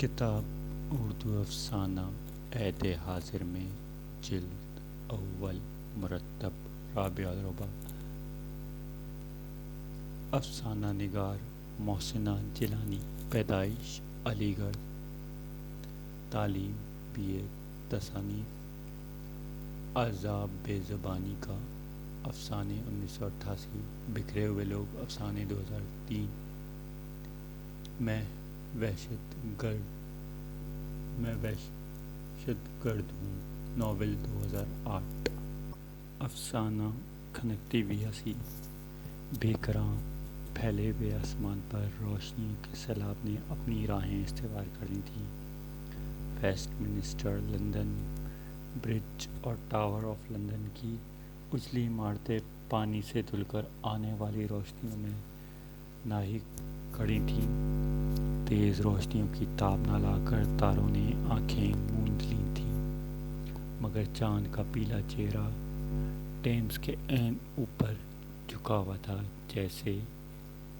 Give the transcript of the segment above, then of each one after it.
کتاب اردو افسانہ عہد حاضر میں جلد اول مرتب رابع الربع افسانہ نگار محسنہ جیلانی پیدائش علی گڑھ تعلیم BA تصانیف عذاب بے زبانی کا افسانے 1988 بکھرے ہوئے لوگ افسانے 2003 میں وحشت گرد ہوں ناول 2008 افسانہ کھنکتی ہوئی ہنسی بے کراں پھیلے ہوئے آسمان پر روشنی کے سیلاب نے اپنی راہیں استوار کر لی تھیں۔ ویسٹ منسٹر لندن برج اور ٹاور آف لندن کی اجلی عمارتیں پانی سے دھل کر آنے والی روشنیوں میں ناہک کھڑی تھیں۔ تیز روشنیوں کی تاب نہ لا کر تاروں نے آنکھیں موند لی تھیں، مگر چاند کا پیلا چہرہ ٹیمز کے عین اوپر جھکا ہوا تھا، جیسے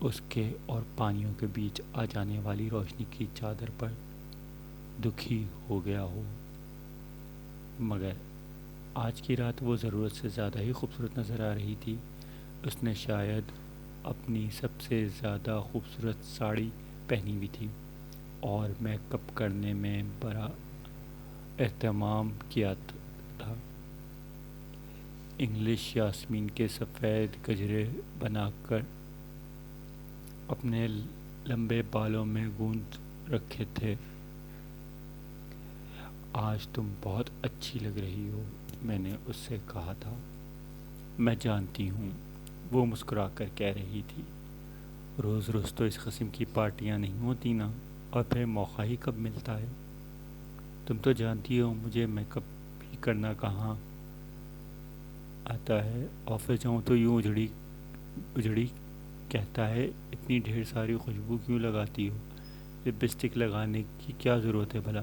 اس کے اور پانیوں کے بیچ آ جانے والی روشنی کی چادر پر دکھی ہو گیا ہو۔ مگر آج کی رات وہ ضرورت سے زیادہ ہی خوبصورت نظر آ رہی تھی۔ اس نے شاید اپنی سب سے زیادہ خوبصورت ساڑی پہنی ہوئی تھی اور میک اپ کرنے میں بڑا اہتمام کیا تھا۔ انگلش یاسمین کے سفید گجرے بنا کر اپنے لمبے بالوں میں گوند رکھے تھے۔ آج تم بہت اچھی لگ رہی ہو، میں نے اس سے کہا تھا۔ میں جانتی ہوں، وہ مسکرا کر کہہ رہی تھی۔ روز روز تو اس قسم کی پارٹیاں نہیں ہوتی نا، اور پھر موقع ہی کب ملتا ہے۔ تم تو جانتی ہو مجھے میک اپ بھی کرنا کہاں آتا ہے۔ آفس جاؤں تو یوں اجڑی کہتا ہے اتنی ڈھیر ساری خوشبو کیوں لگاتی ہو، لپسٹک لگانے کی کیا ضرورت ہے بھلا؟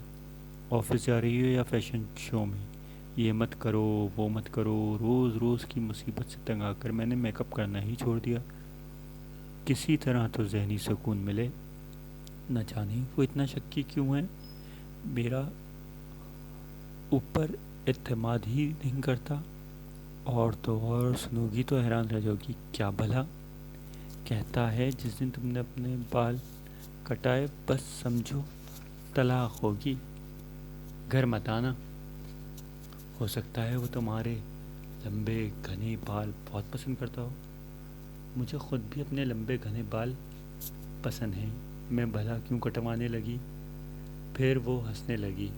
آفس جا رہی ہو یا فیشن شو میں؟ یہ مت کرو وہ مت کرو، روز روز کی مصیبت سے تنگ آ کر میں نے میک اپ کرنا ہی چھوڑ دیا۔ کسی طرح تو ذہنی سکون ملے۔ نہ جانے وہ اتنا شکی کیوں ہے، میرا اوپر اعتماد ہی نہیں کرتا۔ اور تو اور سنو گی تو حیران رہ جاؤ گی۔ کیا بھلا؟ کہتا ہے جس دن تم نے اپنے بال کٹائے بس سمجھو طلاق ہوگی، گھر مت آنا۔ ہو سکتا ہے وہ تمہارے لمبے گھنے بال بہت پسند کرتا ہو، مجھے خود بھی اپنے لمبے گھنے بال پسند ہیں، میں بھلا کیوں کٹوانے لگی؟ پھر وہ ہنسنے لگی،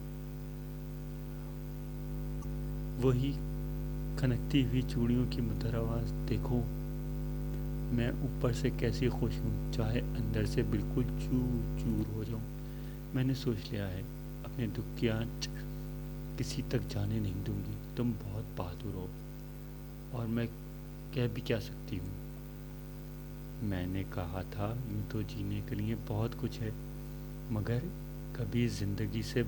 وہی کھنکتی ہوئی چوڑیوں کی مدھر آواز۔ دیکھو میں اوپر سے کیسی خوش ہوں، چاہے اندر سے بالکل چور چور ہو جاؤں۔ میں نے سوچ لیا ہے اپنے دکھ کی آنچ کسی تک جانے نہیں دوں گی۔ تم بہت بہادر ہو، اور میں کہہ بھی کیا سکتی ہوں۔ میں نے کہا تھا یوں تو جینے کے لیے بہت کچھ ہے، مگر کبھی زندگی سے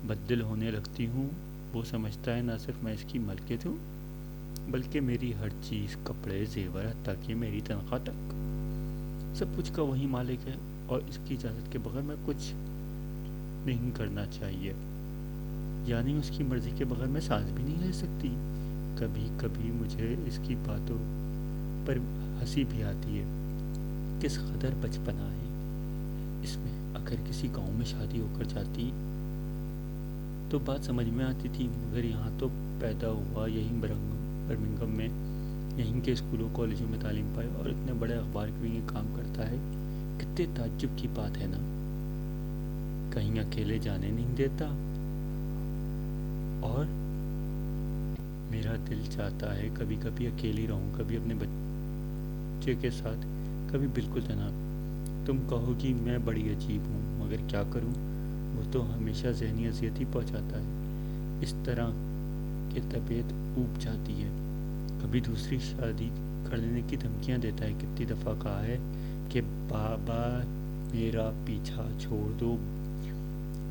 بددل ہونے لگتی ہوں۔ وہ سمجھتا ہے نہ صرف میں اس کی ملکیت ہوں، بلکہ میری ہر چیز، کپڑے، زیور، حتیٰ کہ میری تنخواہ تک، سب کچھ کا وہی مالک ہے، اور اس کی اجازت کے بغیر میں کچھ نہیں کرنا چاہیے، یعنی اس کی مرضی کے بغیر میں سانس بھی نہیں لے سکتی۔ کبھی کبھی مجھے اس کی باتوں پر ہنسی بھی آتی ہے۔ کس قدر بچپنا ہے اس میں۔ اگر کسی گاؤں میں شادی ہو کر جاتی تو بات سمجھ میں آتی تھی، مگر یہاں تو پیدا ہوا، یہیں برمنگھم میں، یہیں کے اسکولوں کالجوں میں تعلیم پائی، اور اتنے بڑے اخبار کے لیے کام کرتا ہے۔ کتنے تعجب کی بات ہے نا۔ کہیں اکیلے جانے نہیں دیتا، اور میرا دل چاہتا ہے کبھی کبھی اکیلی رہوں، کبھی اپنے بچے کے ساتھ، کبھی بالکل تنہا۔ تم کہو گی میں بڑی عجیب ہوں، مگر کیا کروں، وہ تو ہمیشہ ذہنی اذیت ہی پہنچاتا ہے۔ اس طرح کہ طبیعت اوب جاتی ہے۔ کبھی دوسری شادی کر لینے کی دھمکیاں دیتا ہے۔ کتنی دفعہ کہا ہے کہ بابا میرا پیچھا چھوڑ دو،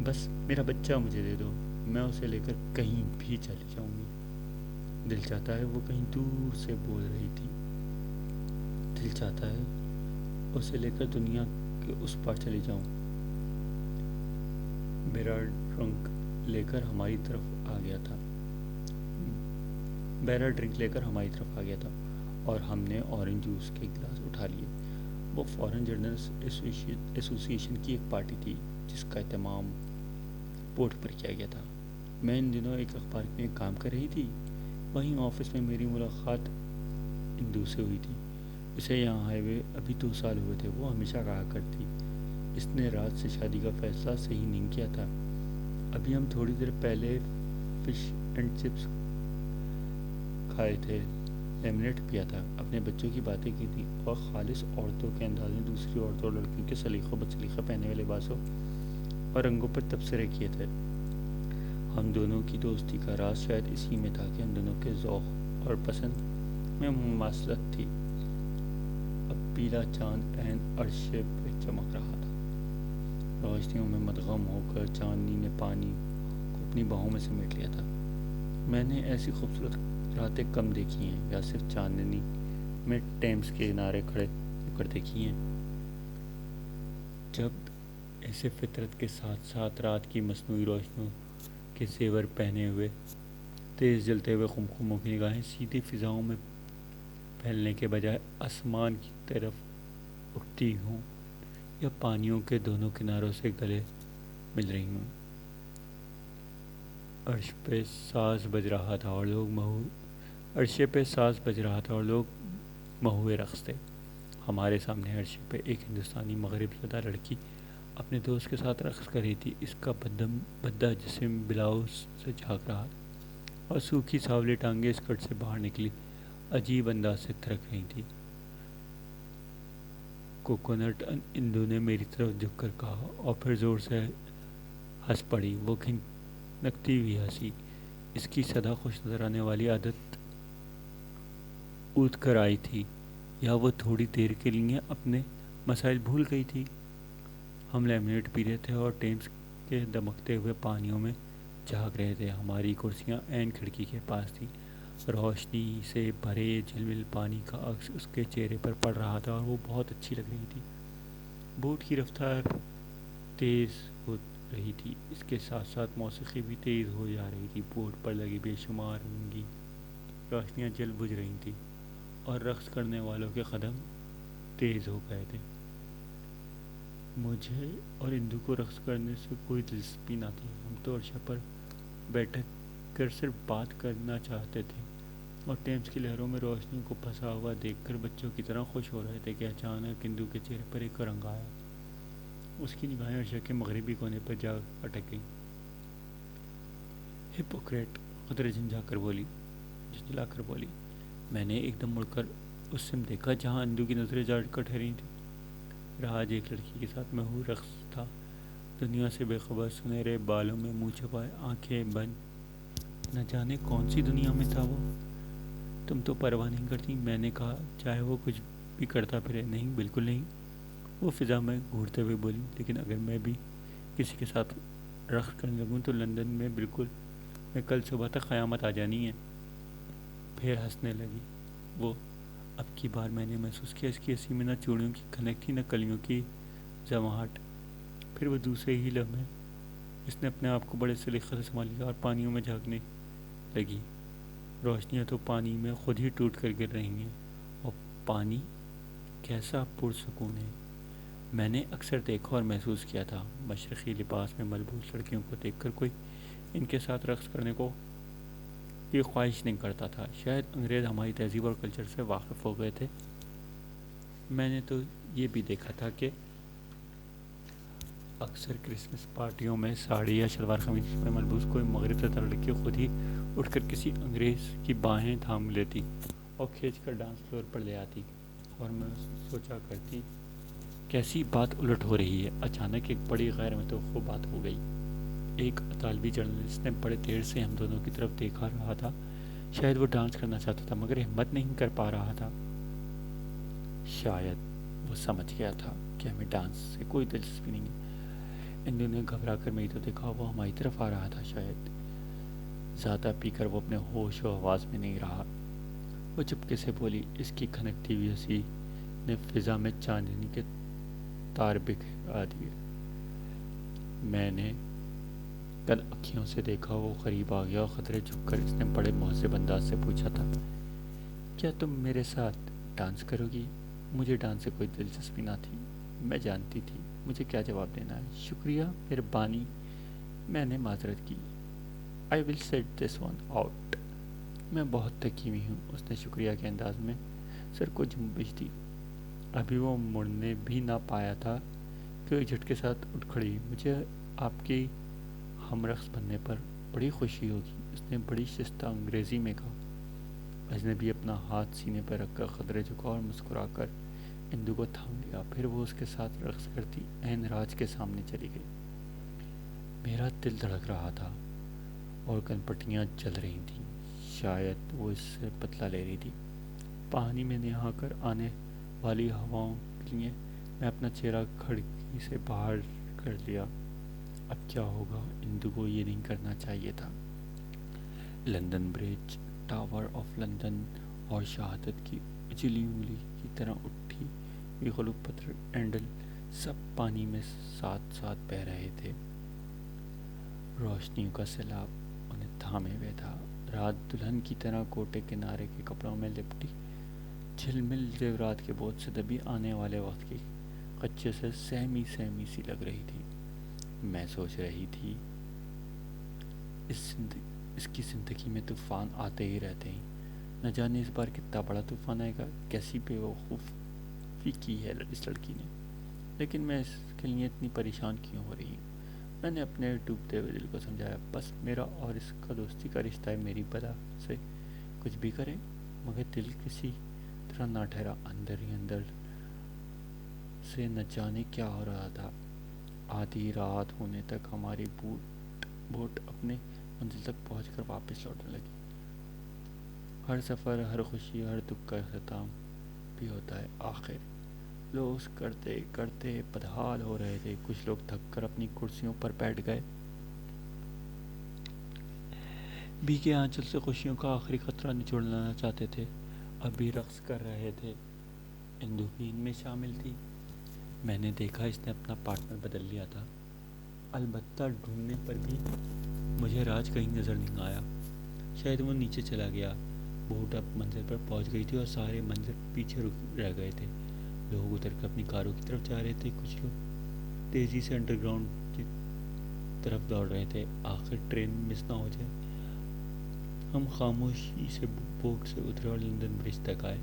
بس میرا بچہ مجھے دے دو، میں اسے لے کر کہیں بھی چلی جاؤں گی۔ دل چاہتا ہے وہ کہیں دور سے بول رہی تھی، دل چاہتا ہے اسے لے کر دنیا کے اس پار چلی جاؤں۔ بیرا ڈرنک لے کر ہماری طرف آ گیا تھا بیرا ڈرنک لے کر ہماری طرف آ گیا تھا اور ہم نے اورنج جوس کے گلاس اٹھا لیے۔ وہ فارن جرنلز ایسوسی ایشن کی ایک پارٹی تھی جس کا اہتمام بورڈ پر کیا گیا تھا۔ میں ان دنوں ایک اخبار میں کام کر رہی تھی۔ وہیں آفس میں میری ملاقات اندو سے ہوئی تھی۔ اسے یہاں آئے ہوئے ابھی 2 سال ہوئے تھے۔ وہ ہمیشہ کہا کرتی، اس نے رات سے شادی کا فیصلہ صحیح نہیں کیا تھا۔ ابھی ہم تھوڑی دیر پہلے فش اینڈ چپس کھائے تھے، لیمنیٹ پیا تھا، اپنے بچوں کی باتیں کی تھیں اور خالص عورتوں کے انداز میں دوسری عورتوں اور لڑکیوں کے سلیقہ و بدسلیقہ پہنے ہوئے لباسوں اور رنگوں پر تبصرے کیے تھے۔ ہم دونوں کی دوستی کا راز شاید اسی میں تھا کہ ہم دونوں کے ذوق اور پسند میں مماثلت تھی۔ اب پیلا چاند عین عرشے پہ چمک رہا تھا۔ روشنیوں میں مدغم ہو کر چاندنی نے پانی کو اپنی باہوں میں سمیٹ لیا تھا۔ میں نے ایسی خوبصورت راتیں کم دیکھی ہیں، یا صرف چاندنی میں ٹیمز کے کنارے کھڑے ہو کر دیکھی ہیں، جب ایسے فطرت کے ساتھ ساتھ رات کی مصنوعی روشنیوں کے زیور پہنے ہوئے تیز جلتے ہوئے خمخموں کی نگاہیں سیدھی فضاؤں میں پھیلنے کے بجائے آسمان کی طرف اٹھتی ہوں یا پانیوں کے دونوں کناروں سے گلے مل رہی ہوں۔ عرش پہ ساز بج رہا تھا اور لوگ مہوئے رقص تھے۔ ہمارے سامنے عرشے پہ ایک ہندوستانی مغرب زدہ لڑکی اپنے دوست کے ساتھ رقص کر رہی تھی۔ اس کا بھدا جسم بلاؤز سے جھانک رہا تھا اور سوکھی سانولی ٹانگیں اسکرٹ سے باہر نکلی عجیب انداز سے تھرک رہی تھیں۔ کوکونٹ اندو نے میری طرف جھک کر کہا اور پھر زور سے ہنس پڑی۔ وہ کھنکتی ہوئی ہنسی۔ اس کی سدا خوش نظر آنے والی عادت اود کر آئی تھی، یا وہ تھوڑی دیر کے لیے اپنے مسائل بھول گئی تھی۔ ہم لیمنیٹ پی رہے تھے اور ٹیمز کے دمکتے ہوئے پانیوں میں جھانک رہے تھے۔ ہماری کرسیاں عین کھڑکی کے پاس تھیں۔ روشنی سے بھرے جھلمل پانی کا عکس اس کے چہرے پر پڑ رہا تھا اور وہ بہت اچھی لگ رہی تھی۔ بوٹ کی رفتار تیز ہو رہی تھی، اس کے ساتھ ساتھ موسیقی بھی تیز ہو جا رہی تھی۔ بوٹ پر لگی بے شمار رنگین روشنیاں جل بجھ رہی تھیں اور رقص کرنے والوں کے قدم تیز ہو گئے تھے۔ مجھے اور اندو کو رقص کرنے سے کوئی دلچسپی نہ تھی۔ ہم تو عرشہ پر بیٹھ کر صرف بات کرنا چاہتے تھے اور ٹیمز کی لہروں میں روشنیوں کو پھنسا ہوا دیکھ کر بچوں کی طرح خوش ہو رہے تھے کہ اچانک اندو کے چہرے پر ایک رنگ آیا۔ اس کی نگاہیں عرشہ کے مغربی کونے پر جا اٹک گئیں۔ ہپوکریٹ، قدرے جھنجھلا کر بولی۔ میں نے ایک دم مڑ کر اس سمت دیکھا جہاں اندو کی نظریں جا کر ٹھہری تھیں۔ راج ایک لڑکی کے ساتھ مہور رقص تھا، دنیا سے بے خبر، سنہرے بالوں میں منہ چھپائے، آنکھیں بند۔ نہ جانے کون سی دنیا میں تھا وہ۔ تم تو پرواہ نہیں کرتی، میں نے کہا، چاہے وہ کچھ بھی کرتا پھرے۔ نہیں، بالکل نہیں، وہ فضا میں گھورتے ہوئے بولی۔ لیکن اگر میں بھی کسی کے ساتھ رقص کرنے لگوں تو لندن میں کل صبح تک قیامت آ جانی ہے۔ پھر ہنسنے لگی وہ۔ اب کی بار میں نے محسوس کیا اس کی ہنسی میں نہ چوڑیوں کی کھنک تھی نہ کلیوں کی جماہٹ۔ پھر وہ دوسرے ہی لمحے اس نے اپنے آپ کو بڑے سلیقے سے سنبھال لیا اور پانیوں میں جھانکنے لگی۔ روشنیاں تو پانی میں خود ہی ٹوٹ کر گر رہی ہیں، اور پانی کیسا پرسکون ہے۔ میں نے اکثر دیکھا اور محسوس کیا تھا، مشرقی لباس میں ملبوس لڑکیوں کو دیکھ کر کوئی ان کے ساتھ رقص کرنے کی خواہش نہیں کرتا تھا۔ شاید انگریز ہماری تہذیب اور کلچر سے واقف ہو گئے تھے۔ میں نے تو یہ بھی دیکھا تھا کہ اکثر کرسمس پارٹیوں میں ساڑی یا شلوار قمیض میں ملبوس کوئی مغرب زدہ لڑکی خود ہی اٹھ کر کسی انگریز کی باہیں تھام لیتی اور کھینچ کر ڈانس فلور پر لے آتی، اور میں سوچا کرتی کیسی بات الٹ ہو رہی ہے۔ اچانک ایک بڑی غیر متوقع بات ہو گئی۔ ایک اطالوی جرنلسٹ نے بڑے دیر سے ہم دونوں کی طرف دیکھا رہا تھا۔ شاید وہ ڈانس کرنا چاہتا تھا مگر ہمت نہیں کر پا رہا تھا۔ شاید وہ سمجھ گیا تھا کہ ہمیں ڈانس سے کوئی دلچسپی نہیں ہے۔ اندو نے گھبرا کر میری طرف دیکھا، وہ ہماری طرف آ رہا تھا۔ شاید زیادہ پی کر وہ اپنے ہوش و حواس میں نہیں رہا۔ وہ چپکے سے بولی۔ اس کی کھنکتی ہوئی ہنسی نے فضا میں چاندنی کے تار بکھا دیے۔ میں نے کل اکھیوں سے دیکھا وہ قریب آ گیا اور خطرے جھک کر اس نے بڑے مہذب انداز سے پوچھا تھا، کیا تم میرے ساتھ ڈانس کرو گی؟ مجھے ڈانس سے کوئی دلچسپی نہ تھی، میں جانتی تھی مجھے کیا جواب دینا ہے۔ شکریہ مہربانی، میں نے معذرت کی۔ آئی ول سیٹ دس ون آؤٹ۔ میں بہت تھکی ہوئی ہوں، اس نے شکریہ کے انداز میں سر کو جنبش دی۔ ابھی وہ مڑنے بھی نہ پایا تھا کہ ایک جھٹکے ساتھ اٹھ کھڑی۔ مجھے آپ کی ہم رقص بننے پر بڑی خوشی ہوگی، اس نے بڑی شائستہ انگریزی میں کہا۔ اجنبی اپنا ہاتھ سینے پر رکھ کر خدرے جھکا اور مسکرا کر اندو کو تھام لیا، پھر وہ اس کے ساتھ رقص کرتی عین راج کے سامنے چلی گئی۔ میرا دل دھڑک رہا تھا اور کن پٹیاں جل رہی تھیں، شاید وہ اس سے بدلہ لے رہی تھی۔ پانی میں نہا کر آنے والی ہواؤں کے لیے میں اپنا چہرہ کھڑکی سے باہر کر لیا۔ اب کیا ہوگا؟ اندو کو یہ نہیں کرنا چاہیے تھا۔ London bridge, tower of London اور شہادت کی اجلی انگلی کی طرح اٹھی ہوئی خلوق پتھر اینڈل سب پانی میں ساتھ ساتھ بہہ رہے تھے۔ روشنیوں کا سیلاب انہیں تھامے ہوئے تھا۔ رات دلہن کی طرح کوٹے کنارے کے کپڑوں میں لپٹی، جھلمل زیورات کے بوجھ سے دبی آنے والے وقت کی خدشے سے سہمی سہمی سی لگ رہی تھی۔ میں سوچ رہی تھی اس کی زندگی میں طوفان آتے ہی رہتے ہیں، نہ جانے اس بار کتنا بڑا طوفان آئے گا۔ کیسی بے وقوفی کی ہے اس لڑکی نے، لیکن میں اس کے لیے اتنی پریشان کیوں ہو رہی ہوں؟ میں نے اپنے ڈوبتے ہوئے دل کو سمجھایا، بس میرا اور اس کا دوستی کا رشتہ ہے، میری بلا سے کچھ بھی کرے مگر دل کسی طرح نہ ٹھہرا۔ اندر ہی اندر سے نہ جانے کیا ہو رہا تھا۔ آدھی رات ہونے تک ہماری بوٹ اپنے منزل تک پہنچ کر واپس لوٹنے لگی۔ ہر سفر، ہر خوشی، ہر دکھ کا اختتام بھی ہوتا ہے۔ آخر لوگ کرتے کرتے بدحال ہو رہے تھے، کچھ لوگ تھک کر اپنی کرسیوں پر بیٹھ گئے، بھیگے آنچل سے خوشیوں کا آخری قطرہ نچوڑنا چاہتے تھے، ابھی رقص کر رہے تھے۔ اندو بھی ان میں شامل تھی۔ میں نے دیکھا اس نے اپنا پارٹنر بدل لیا تھا، البتہ ڈھونڈنے پر بھی مجھے راج کہیں نظر نہیں آیا۔ شاید وہ نیچے چلا گیا۔ بوٹ اب منزل پر پہنچ گئی تھی اور سارے منظر پیچھے رہ گئے تھے۔ لوگ اتر کر اپنی کاروں کی طرف جا رہے تھے، کچھ لوگ تیزی سے انڈر گراؤنڈ کی طرف دوڑ رہے تھے، آخر ٹرین مس نہ ہو جائے۔ ہم خاموشی سے بوٹ سے اترے اور لندن برج تک آئے۔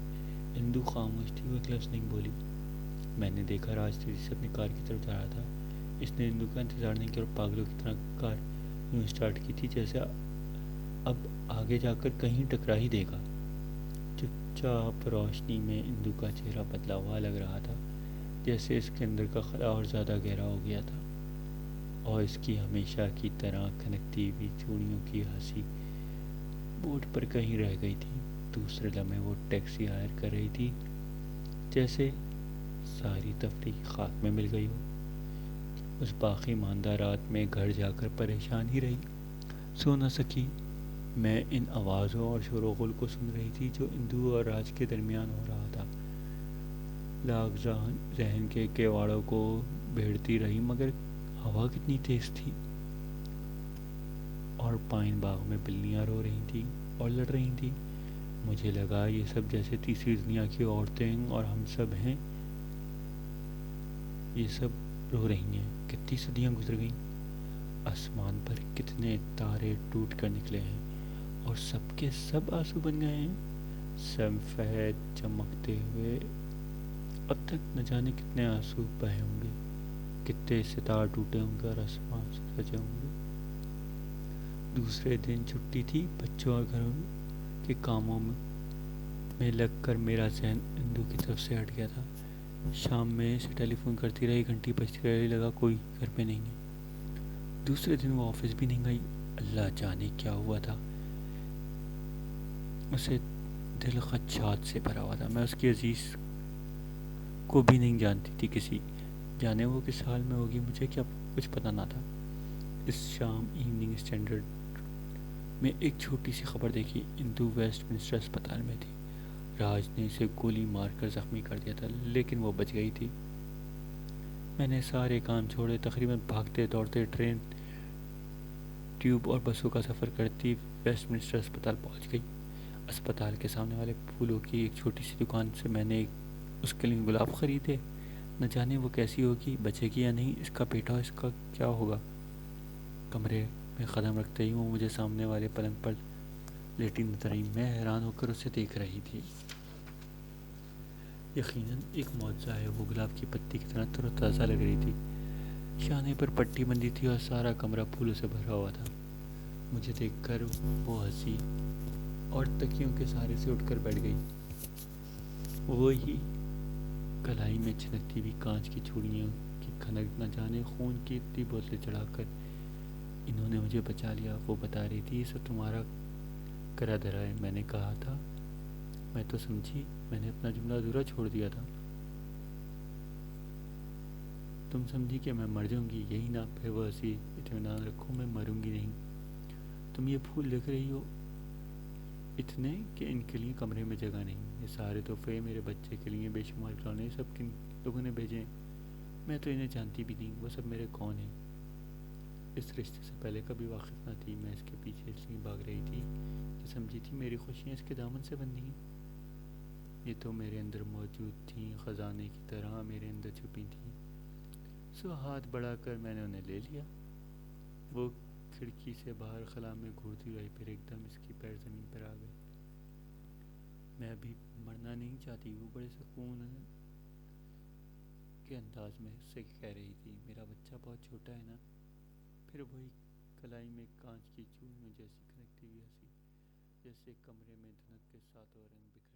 اندو خاموش تھی، وہ ایک لفظ نہیں بولی۔ میں نے دیکھا راج تیزی سے اپنی کار کی طرف جا رہا تھا۔ اس نے اندو کا انتظار نہیں کیا اور پاگلوں کی طرح کار یوں اسٹارٹ کی تھی جیسے اب آگے جا کر کہیں ٹکرا ہی دے گا۔ چپ چاپ روشنی میں اندو کا چہرہ بدلا ہوا لگ رہا تھا، جیسے اس کے اندر کا خلا اور زیادہ گہرا ہو گیا تھا، اور اس کی ہمیشہ کی طرح کھنکتی ہوئی چوڑیوں کی ہنسی بوٹ پر کہیں رہ گئی تھی۔ دوسرے لمحے وہ ٹیکسی ہائر کر رہی تھی، جیسے ساری تفریح خاک میں مل گئی ہو۔ اس باقی ماندہ رات میں گھر جا کر پریشان ہی رہی، سو نہ سکی۔ میں ان آوازوں اور شور و غل کو سن رہی تھی جو اندو اور راج کے درمیان ہو رہا تھا۔ لاگ ذہن کے کیواڑوں کو بھیڑتی رہی، مگر ہوا کتنی تیز تھی، اور پائن باغ میں بلیاں رو رہی تھیں اور لڑ رہی تھیں۔ مجھے لگا یہ سب جیسے تیسری دنیا کی عورتیں اور ہم سب ہیں، یہ سب رو رہی ہیں۔ کتنی صدیاں گزر گئیں، آسمان پر کتنے تارے ٹوٹ کر نکلے ہیں، اور سب کے سب آنسو بن گئے ہیں، سفید چمکتے ہوئے۔ اب تک نہ جانے کتنے آنسو بہے ہوں گے، کتنے ستار ٹوٹے ہوں گے اور آسمان سجے ہوں گے۔ دوسرے دن چھٹی تھی، بچوں اور گھروں کے کاموں میں لگ کر میرا ذہن اندو کی طرف سے ہٹ گیا تھا۔ شام میں اسے ٹیلی فون کرتی رہی، گھنٹی بجتی رہی، لگا کوئی گھر پہ نہیں ہے۔ دوسرے دن وہ آفس بھی نہیں گئی، اللہ جانے کیا ہوا تھا، اسے دل خدشات سے بھرا ہوا تھا۔ میں اس کی عزیز کو بھی نہیں جانتی تھی، کسی جانے وہ کس حال میں ہوگی، مجھے کیا کچھ پتہ نہ تھا۔ اس شام ایوننگ اسٹینڈرڈ میں ایک چھوٹی سی خبر دیکھی، اندو ویسٹ منسٹر اسپتال میں تھی۔ راج نے اسے گولی مار کر زخمی کر دیا تھا، لیکن وہ بچ گئی تھی۔ میں نے سارے کام چھوڑے، تقریباً بھاگتے دوڑتے ٹرین ٹیوب اور بسوں کا سفر کرتی ویسٹ منسٹر اسپتال پہنچ گئی۔ اسپتال کے سامنے والے پھولوں کی ایک چھوٹی سی دکان سے میں نے اس کے لیے گلاب خریدے۔ نہ جانے وہ کیسی ہوگی، بچے گی یا نہیں، اس کا بیٹا، اس کا کیا ہوگا۔ کمرے میں قدم رکھتے ہی وہ مجھے سامنے والے پلنگ پر لیٹی نظر آئی۔ میں حیران ہو کر اسے دیکھ رہی تھی۔ یقیناً ایک معجزہ ہے، وہ گلاب کی پتی کی طرح تر و تازہ لگ رہی تھی۔ شانے پر پٹی بندھی تھی اور سارا کمرہ پھولوں سے بھرا ہوا تھا۔ مجھے دیکھ کر وہ ہنسی اور تکیوں کے سہارے سے اٹھ کر بیٹھ گئی۔ وہی کلائی میں چھنکتی ہوئی کانچ کی چوڑیوں کی کھنک، نہ جانے خون کی اتنی بوتلیں چڑھا کر انہوں نے مجھے بچا لیا۔ وہ بتا رہی تھی، یہ سب تمہارا کرا دھرا ہے۔ میں نے کہا تھا، میں تو سمجھی، میں نے اپنا جملہ ادھورا چھوڑ دیا تھا۔ تم سمجھی کہ میں مر جاؤں گی، یہی نا؟ پھر وہ ہنسی۔ اطمینان رکھو، میں مروں گی نہیں۔ تم یہ پھول لکھ رہی ہو اتنے کہ ان کے لیے کمرے میں جگہ نہیں۔ یہ سارے تحفے میرے بچے کے لیے، بے شمار کھلونے، سب کن لوگوں نے بھیجے ہیں۔ میں تو انہیں جانتی بھی نہیں، وہ سب میرے کون ہیں۔ اس رشتے سے پہلے کبھی واقف نہ تھی۔ میں اس کے پیچھے اس لیے بھاگ رہی تھی کہ سمجھی تھی میری خوشیاں اس کے دامن سے بندھی ہیں۔ یہ تو میرے اندر موجود تھیں، خزانے کی طرح میرے اندر چھپی تھیں۔ سو ہاتھ بڑھا کر میں نے انہیں لے لیا۔ وہ کھڑکی سے باہر خلا میں گھورتی رہی، پھر ایک دم اس کی پیر زمین پر آ گئے۔ میں ابھی مرنا نہیں چاہتی، وہ بڑے سکون کے انداز میں اس سے کہہ رہی تھی۔ میرا بچہ بہت چھوٹا ہے نا؟ پھر وہی کلائی میں کانچ کی چوڑیوں جیسی کھنکتی ہوئی ہنسی، جیسے کمرے میں دھنک کے ساتوں رنگ بکھر